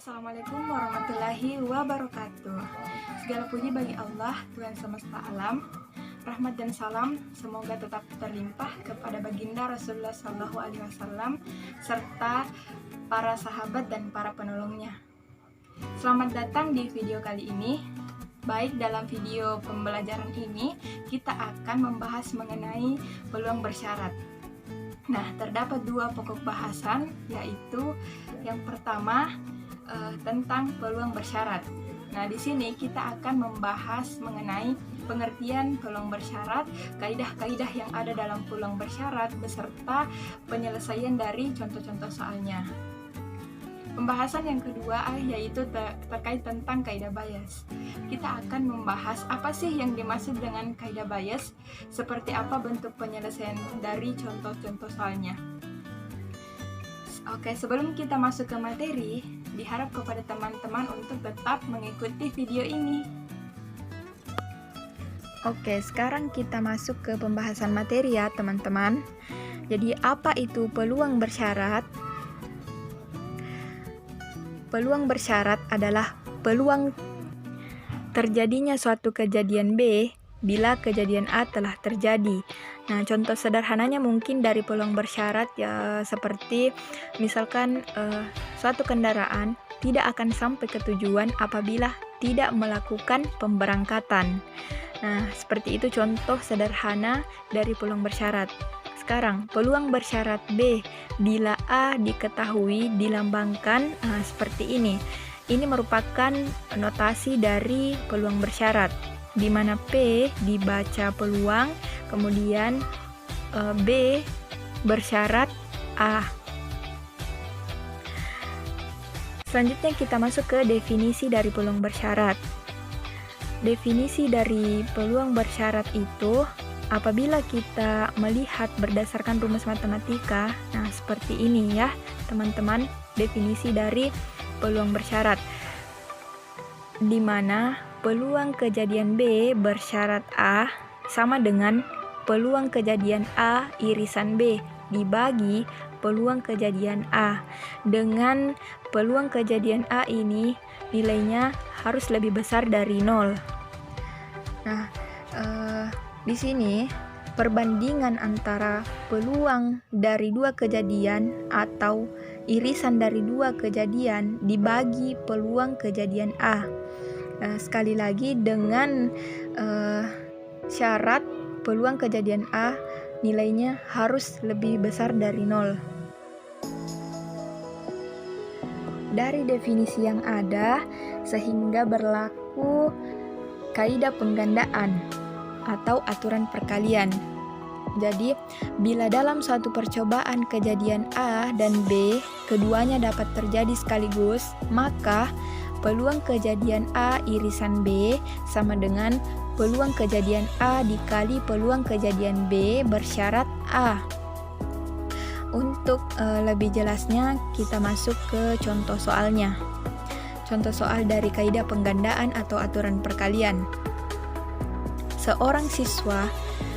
Assalamualaikum warahmatullahi wabarakatuh. Segala puji bagi Allah, Tuhan semesta alam. Rahmat dan salam semoga tetap terlimpah kepada baginda Rasulullah SAW serta para sahabat dan para penolongnya. Selamat datang di video kali ini. Baik, dalam video pembelajaran ini kita akan membahas mengenai peluang bersyarat. Nah, terdapat dua pokok bahasan, yaitu yang pertama tentang peluang bersyarat. Nah, di sini kita akan membahas mengenai pengertian peluang bersyarat, kaidah-kaidah yang ada dalam peluang bersyarat beserta penyelesaian dari contoh-contoh soalnya. Pembahasan yang kedua yaitu terkait tentang kaidah bias. Kita akan membahas apa sih yang dimaksud dengan kaidah bias, seperti apa bentuk penyelesaian dari contoh-contoh soalnya. Oke, sebelum kita masuk ke materi, diharap kepada teman-teman untuk tetap mengikuti video ini. Oke, sekarang kita masuk ke pembahasan materi ya, teman-teman. Jadi, apa itu peluang bersyarat? Peluang bersyarat adalah peluang terjadinya suatu kejadian B bila kejadian A telah terjadi. Nah, contoh sederhananya mungkin dari peluang bersyarat ya seperti misalkan suatu kendaraan tidak akan sampai ke tujuan apabila tidak melakukan pemberangkatan. Nah, seperti itu contoh sederhana dari peluang bersyarat. Sekarang, peluang bersyarat B bila A diketahui dilambangkan seperti ini. Ini merupakan notasi dari peluang bersyarat, di mana P dibaca peluang, kemudian B bersyarat A. Selanjutnya kita masuk ke definisi dari peluang bersyarat. Definisi dari peluang bersyarat itu apabila kita melihat berdasarkan rumus matematika, nah seperti ini ya teman-teman, definisi dari peluang bersyarat, di mana peluang kejadian B bersyarat A sama dengan peluang kejadian A irisan B dibagi peluang kejadian A. Dengan peluang kejadian A ini nilainya harus lebih besar dari 0. Nah, di sini perbandingan antara peluang dari dua kejadian atau irisan dari dua kejadian dibagi peluang kejadian A. Sekali lagi dengan syarat peluang kejadian A nilainya harus lebih besar dari 0. Dari definisi yang ada sehingga berlaku kaidah penggandaan atau aturan perkalian. Jadi, bila dalam suatu percobaan kejadian A dan B keduanya dapat terjadi sekaligus, maka peluang kejadian A irisan B sama dengan peluang kejadian A dikali peluang kejadian B bersyarat A. Untuk lebih jelasnya, kita masuk ke contoh soalnya. Contoh soal dari kaidah penggandaan atau aturan perkalian. Seorang siswa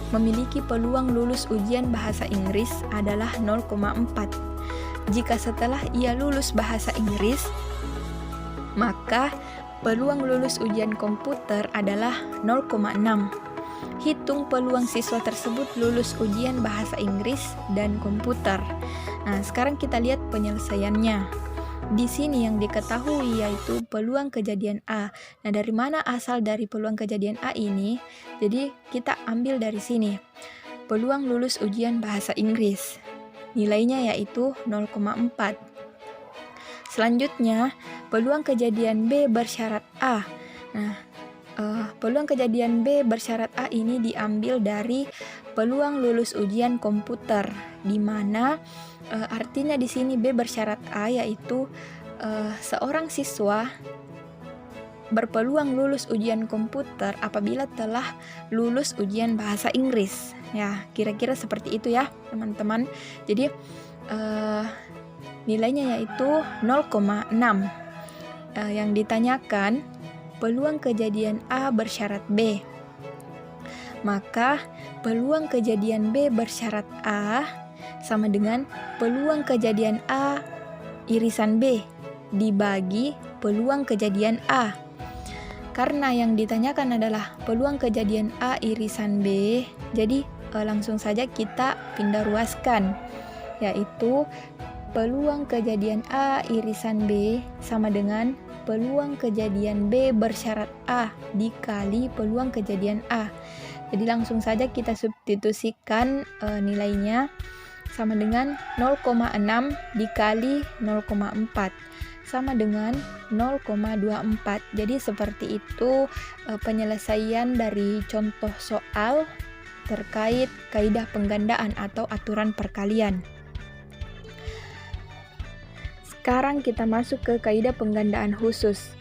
memiliki peluang lulus ujian bahasa Inggris adalah 0,4. Jika setelah ia lulus bahasa Inggris, maka peluang lulus ujian komputer adalah 0,6. Hitung peluang siswa tersebut lulus ujian bahasa Inggris dan komputer. Nah, sekarang kita lihat penyelesaiannya. Di sini yang diketahui yaitu peluang kejadian A. Nah, dari mana asal dari peluang kejadian A ini? Jadi, kita ambil dari sini. Peluang lulus ujian bahasa Inggris. Nilainya yaitu 0,4. Selanjutnya, peluang kejadian B bersyarat A. Nah, peluang kejadian B bersyarat A ini diambil dari peluang lulus ujian komputer, di mana artinya di sini B bersyarat A yaitu seorang siswa berpeluang lulus ujian komputer apabila telah lulus ujian bahasa Inggris. Ya, kira-kira seperti itu ya, teman-teman. Jadi nilainya yaitu 0,6. Yang ditanyakan peluang kejadian A bersyarat B. Maka peluang kejadian B bersyarat A sama dengan peluang kejadian A irisan B dibagi peluang kejadian A. Karena yang ditanyakan adalah peluang kejadian A irisan B, jadi langsung saja kita pindah ruaskan, yaitu peluang kejadian A irisan B sama dengan peluang kejadian B bersyarat A dikali peluang kejadian A. Jadi langsung saja kita substitusikan nilainya sama dengan 0,6 dikali 0,4 sama dengan 0,24. Jadi seperti itu penyelesaian dari contoh soal terkait kaidah penggandaan atau aturan perkalian. Sekarang kita masuk ke kaidah penggandaan khusus.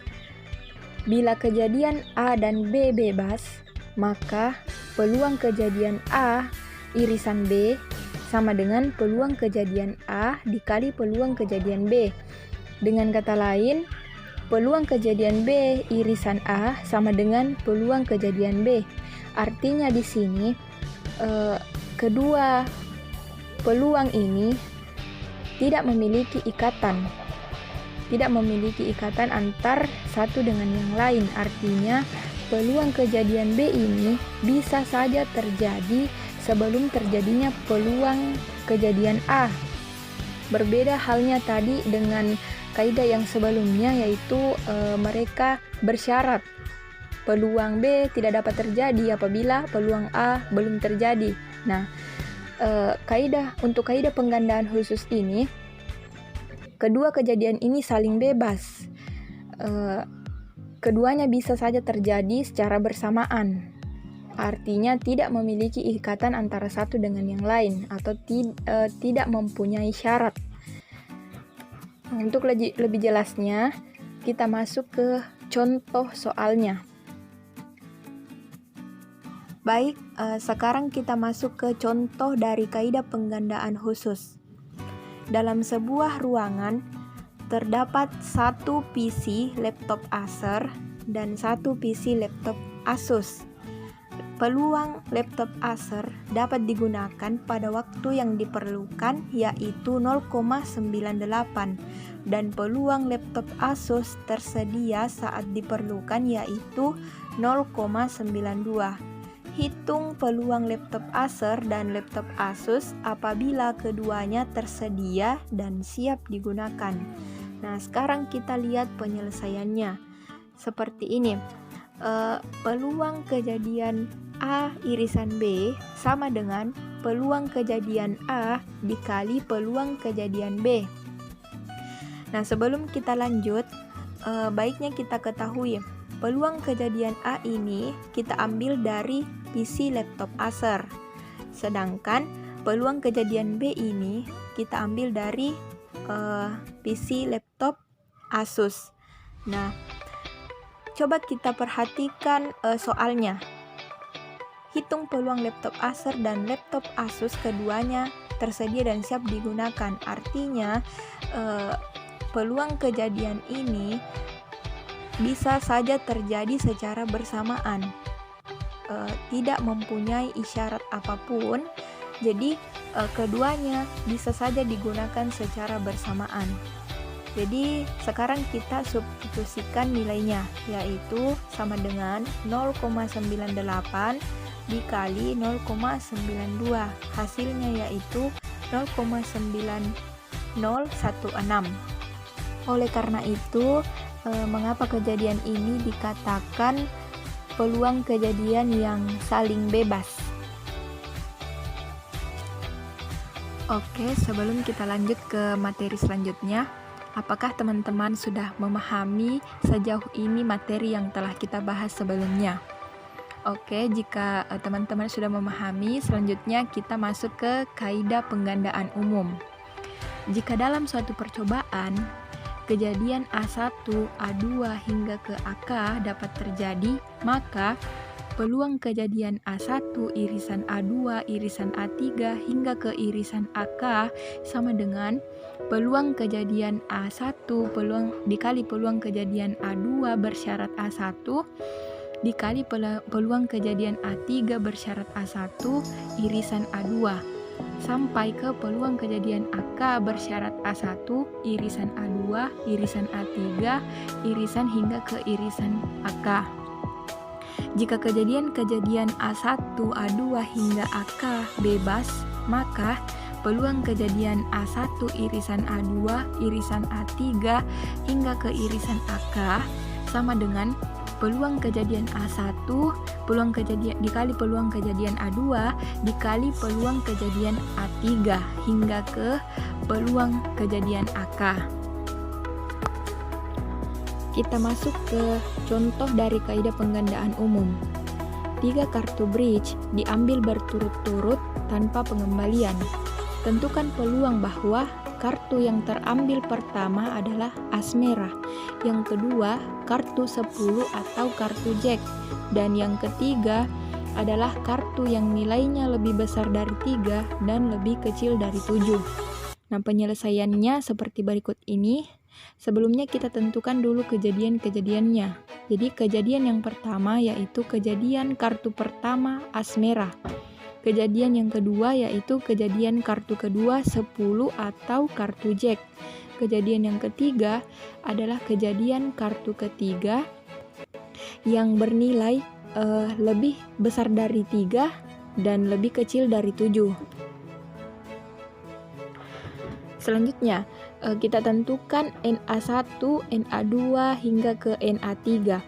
Bila kejadian A dan B bebas, maka peluang kejadian A irisan B sama dengan peluang kejadian A dikali peluang kejadian B. Dengan kata lain, peluang kejadian B irisan A sama dengan peluang kejadian B. Artinya di sini kedua peluang ini tidak memiliki ikatan antar satu dengan yang lain. Artinya peluang kejadian B ini bisa saja terjadi sebelum terjadinya peluang kejadian A. Berbeda halnya tadi dengan kaidah yang sebelumnya, yaitu mereka bersyarat peluang B tidak dapat terjadi apabila peluang A belum terjadi. Nah, untuk kaidah penggandaan khusus ini, kedua kejadian ini saling bebas. Keduanya bisa saja terjadi secara bersamaan. Artinya tidak memiliki ikatan antara satu dengan yang lain atau tidak mempunyai syarat. Untuk lebih jelasnya, kita masuk ke contoh soalnya. Baik, sekarang kita masuk ke contoh dari kaidah penggandaan khusus. Dalam sebuah ruangan, terdapat satu PC laptop Acer dan satu PC laptop Asus. Peluang laptop Acer dapat digunakan pada waktu yang diperlukan, yaitu 0,98, dan peluang laptop Asus tersedia saat diperlukan, yaitu 0,92. Hitung peluang laptop Acer dan laptop Asus apabila keduanya tersedia dan siap digunakan. Nah, sekarang kita lihat penyelesaiannya. Seperti ini. Peluang kejadian A irisan B sama dengan peluang kejadian A dikali peluang kejadian B. Nah, sebelum kita lanjut, baiknya kita ketahui peluang kejadian A ini kita ambil dari PC laptop Acer, sedangkan peluang kejadian B ini kita ambil dari PC laptop Asus. Nah, coba kita perhatikan soalnya. Hitung peluang laptop Acer dan laptop Asus, keduanya tersedia dan siap digunakan. Artinya peluang kejadian ini bisa saja terjadi secara bersamaan, tidak mempunyai isyarat apapun. Jadi keduanya bisa saja digunakan secara bersamaan. Jadi sekarang kita substitusikan nilainya, yaitu sama dengan 0,98 dikali 0,92. Hasilnya yaitu 0,9016. Oleh karena itu, mengapa kejadian ini dikatakan peluang kejadian yang saling bebas? Oke, sebelum kita lanjut ke materi selanjutnya, apakah teman-teman sudah memahami sejauh ini materi yang telah kita bahas sebelumnya? Oke, jika teman-teman sudah memahami, selanjutnya kita masuk ke kaidah penggandaan umum. Jika dalam suatu percobaan, kejadian A1, A2 hingga ke AK dapat terjadi, maka peluang kejadian A1 irisan A2 irisan A3 hingga ke irisan AK sama dengan peluang kejadian A1 dikali peluang kejadian A2 bersyarat A1 dikali peluang kejadian A3 bersyarat A1 irisan A2. sampai ke peluang kejadian AK bersyarat A1, irisan A2, irisan A3, irisan hingga ke irisan AK. Jika kejadian-kejadian A1, A2 hingga AK bebas, maka peluang kejadian A1, irisan A2, irisan A3 hingga ke irisan AK sama dengan peluang kejadian A1 dikali peluang kejadian A2 dikali peluang kejadian A3 hingga ke peluang kejadian AK. Kita masuk ke contoh dari kaidah penggandaan umum. 3 kartu bridge diambil berturut-turut tanpa pengembalian. Tentukan peluang bahwa kartu yang terambil pertama adalah as merah, yang kedua kartu 10 atau kartu jack, dan yang ketiga adalah kartu yang nilainya lebih besar dari 3 dan lebih kecil dari 7. Nah, penyelesaiannya seperti berikut ini. Sebelumnya kita tentukan dulu kejadian-kejadiannya. Jadi kejadian yang pertama yaitu kejadian kartu pertama as merah. Kejadian yang kedua yaitu kejadian kartu kedua 10 atau kartu jack. Kejadian yang ketiga adalah kejadian kartu ketiga yang bernilai lebih besar dari 3 dan lebih kecil dari 7. Selanjutnya, kita tentukan NA1, NA2 hingga ke NA3.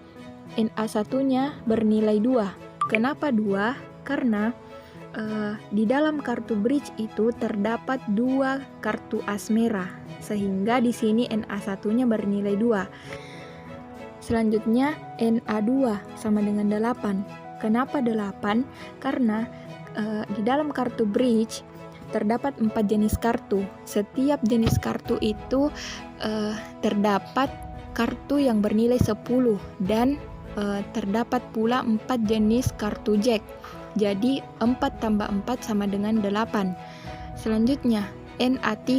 NA1-nya bernilai 2. Kenapa 2? Karena di dalam kartu bridge itu terdapat 2 kartu as merah, sehingga di sini NA1-nya bernilai 2. Selanjutnya NA2 sama dengan 8. Kenapa 8? Karena di dalam kartu bridge terdapat 4 jenis kartu. Setiap jenis kartu itu terdapat kartu yang bernilai 10 dan terdapat pula 4 jenis kartu jack. Jadi 4 tambah 4 sama dengan 8. Selanjutnya NA3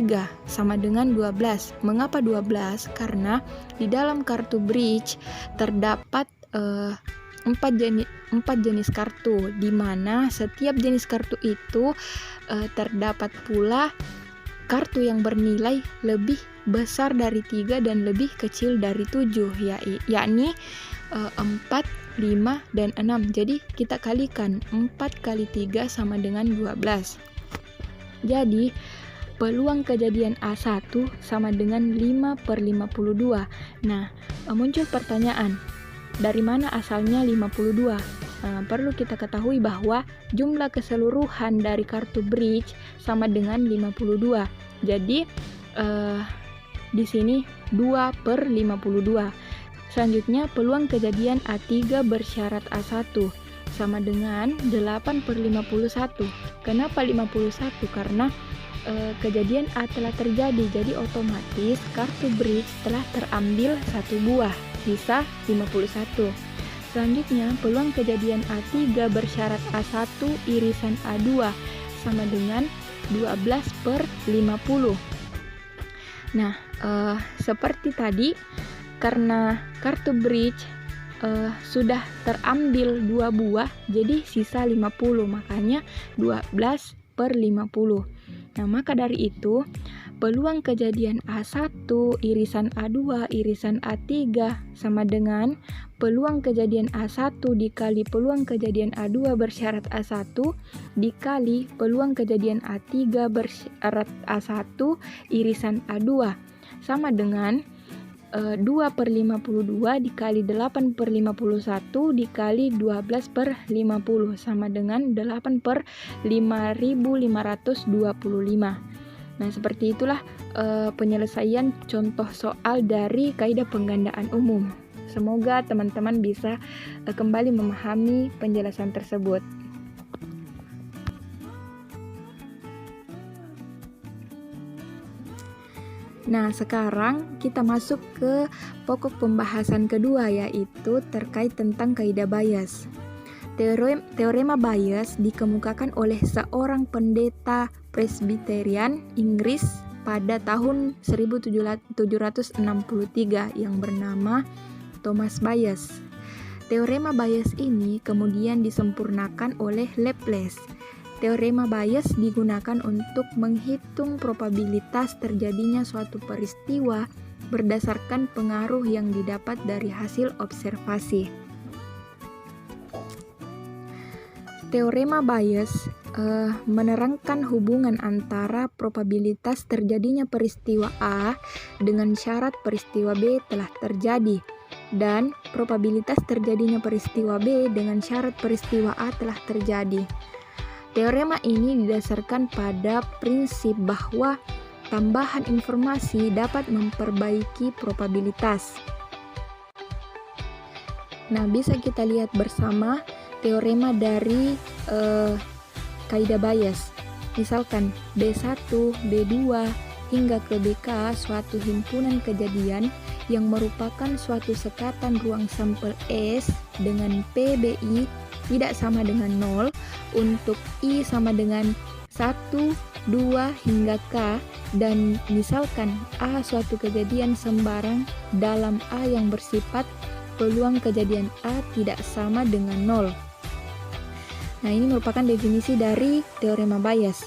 sama dengan 12. Mengapa 12? Karena di dalam kartu bridge terdapat 4 jenis kartu, di mana setiap jenis kartu itu terdapat pula kartu yang bernilai lebih besar dari 3 dan lebih kecil dari 7, yakni 4, 5, dan 6. Jadi kita kalikan 4 kali 3 sama dengan 12. Jadi peluang kejadian A1 sama dengan 5/52. Nah, muncul pertanyaan, dari mana asalnya 52? Perlu kita ketahui bahwa jumlah keseluruhan dari kartu bridge sama dengan 52. Jadi di sini 2/52. Selanjutnya peluang kejadian A3 bersyarat A1 sama dengan 8/51. Kenapa 51? Karena kejadian A telah terjadi, jadi otomatis kartu bridge telah terambil 1 buah, sisa 51. Selanjutnya peluang kejadian A3 bersyarat A1 irisan A2 sama dengan 12/50. Nah, seperti tadi, karena kartu bridge sudah terambil 2 buah, jadi sisa 50, makanya 12/50. Nah, maka dari itu peluang kejadian A1 irisan A2 irisan A3 sama dengan peluang kejadian A1 dikali peluang kejadian A2 bersyarat A1 dikali peluang kejadian A3 bersyarat A1 irisan A2 sama dengan 2/52 dikali 8/51 dikali 12/50 sama dengan 8/5525. Nah, seperti itulah penyelesaian contoh soal dari kaidah penggandaan umum. Semoga teman-teman bisa kembali memahami penjelasan tersebut. Nah, sekarang kita masuk ke pokok pembahasan kedua, yaitu terkait tentang kaidah Bayes. Teorema Bayes dikemukakan oleh seorang pendeta Presbyterian Inggris pada tahun 1763 yang bernama Thomas Bayes. Teorema Bayes ini kemudian disempurnakan oleh Laplace. Teorema Bayes digunakan untuk menghitung probabilitas terjadinya suatu peristiwa berdasarkan pengaruh yang didapat dari hasil observasi. Teorema Bayes menerangkan hubungan antara probabilitas terjadinya peristiwa A dengan syarat peristiwa B telah terjadi, dan probabilitas terjadinya peristiwa B dengan syarat peristiwa A telah terjadi. Teorema ini didasarkan pada prinsip bahwa tambahan informasi dapat memperbaiki probabilitas. Nah, bisa kita lihat bersama teorema dari kaidah Bayes. Misalkan B1, B2, hingga ke BK suatu himpunan kejadian yang merupakan suatu sekatan ruang sampel S dengan PBI tidak sama dengan 0 untuk I sama dengan 1, 2, hingga K, dan misalkan A suatu kejadian sembarang dalam A yang bersifat peluang kejadian A tidak sama dengan 0. Nah, ini merupakan definisi dari teorema Bayes.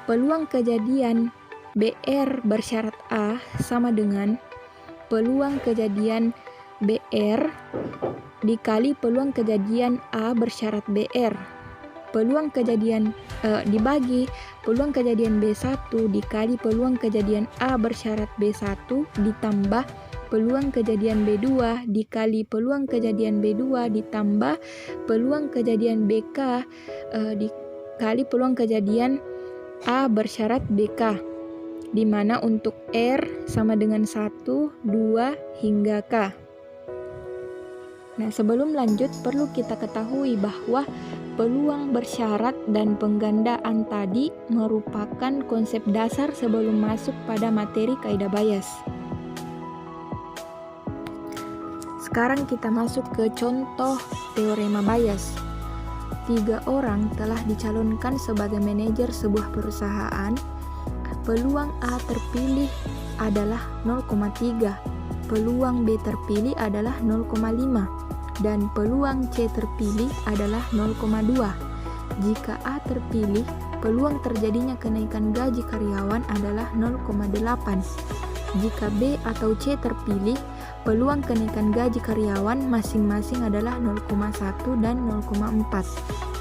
Peluang kejadian BR bersyarat A sama dengan peluang kejadian BR dikali peluang kejadian A bersyarat BR. Peluang kejadian dibagi peluang kejadian B1 dikali peluang kejadian A bersyarat B1 ditambah peluang kejadian B2 dikali peluang kejadian B2 ditambah peluang kejadian BK dikali peluang kejadian A bersyarat BK, di mana untuk R sama dengan 1, 2, hingga K. Nah, sebelum lanjut perlu kita ketahui bahwa peluang bersyarat dan penggandaan tadi merupakan konsep dasar sebelum masuk pada materi kaidah Bayes. Sekarang kita masuk ke contoh teorema Bayes. 3 orang telah dicalonkan sebagai manajer sebuah perusahaan. Peluang A terpilih adalah 0,3, peluang B terpilih adalah 0,5, dan peluang C terpilih adalah 0,2. Jika A terpilih, peluang terjadinya kenaikan gaji karyawan adalah 0,8. Jika B atau C terpilih, peluang kenaikan gaji karyawan masing-masing adalah 0,1 dan 0,4.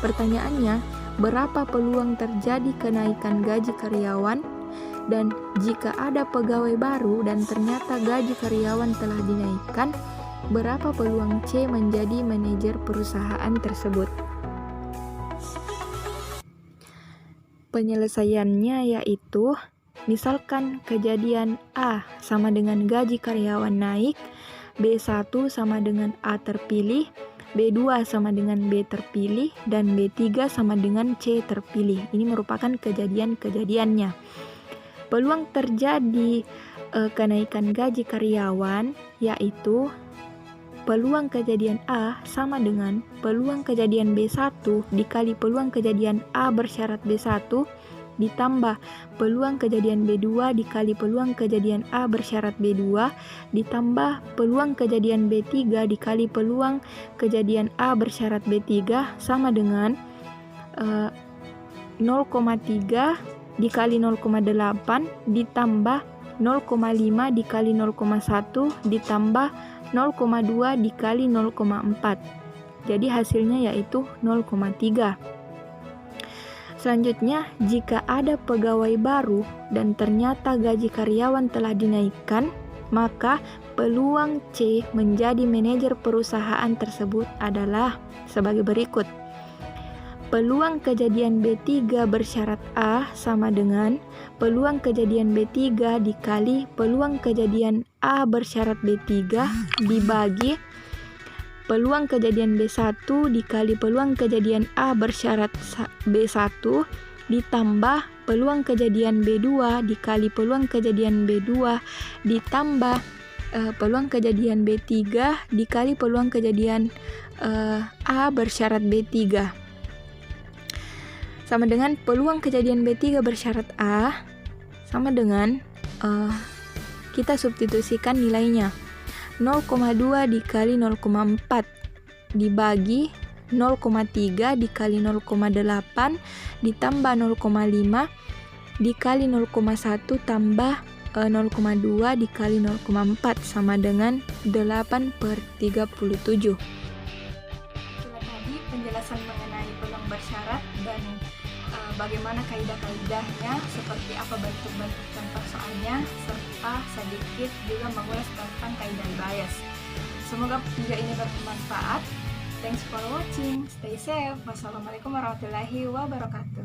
Pertanyaannya, berapa peluang terjadi kenaikan gaji karyawan? Dan jika ada pegawai baru dan ternyata gaji karyawan telah dinaikkan, berapa peluang C menjadi manajer perusahaan tersebut? Penyelesaiannya yaitu, misalkan kejadian A sama dengan gaji karyawan naik, B1 sama dengan A terpilih, B2 sama dengan B terpilih, dan B3 sama dengan C terpilih. Ini merupakan kejadian-kejadiannya. Peluang terjadi kenaikan gaji karyawan yaitu peluang kejadian A sama dengan peluang kejadian B1 dikali peluang kejadian A bersyarat B1 ditambah peluang kejadian B2 dikali peluang kejadian A bersyarat B2 ditambah peluang kejadian B3 dikali peluang kejadian A bersyarat B3 sama dengan 0,3 dikali 0,8 ditambah 0,5 dikali 0,1 ditambah 0,2 dikali 0,4. Jadi hasilnya yaitu 0,3. Selanjutnya, jika ada pegawai baru dan ternyata gaji karyawan telah dinaikkan, maka peluang C menjadi manajer perusahaan tersebut adalah sebagai berikut. Peluang kejadian B3 bersyarat A sama dengan peluang kejadian B3 dikali peluang kejadian A bersyarat B3 dibagi peluang kejadian B1 dikali peluang kejadian A bersyarat B1 ditambah peluang kejadian B2 dikali peluang kejadian B2 ditambah peluang kejadian B3 dikali peluang kejadian A bersyarat B3 sama dengan peluang kejadian B3 bersyarat A sama dengan kita substitusikan nilainya 0,2 dikali 0,4 dibagi 0,3 dikali 0,8 ditambah 0,5 dikali 0,1 tambah 0,2 dikali 0,4 sama dengan 8/37. Itulah tadi penjelasan mengenai peluang bersyarat dan bagaimana kaidah-kaidahnya, seperti apa bentuk-bentuk contoh soalnya, serta sedikit juga mengulas tentang kaidah bias. Semoga video ini bermanfaat. Thanks for watching. Stay safe. Wassalamualaikum warahmatullahi wabarakatuh.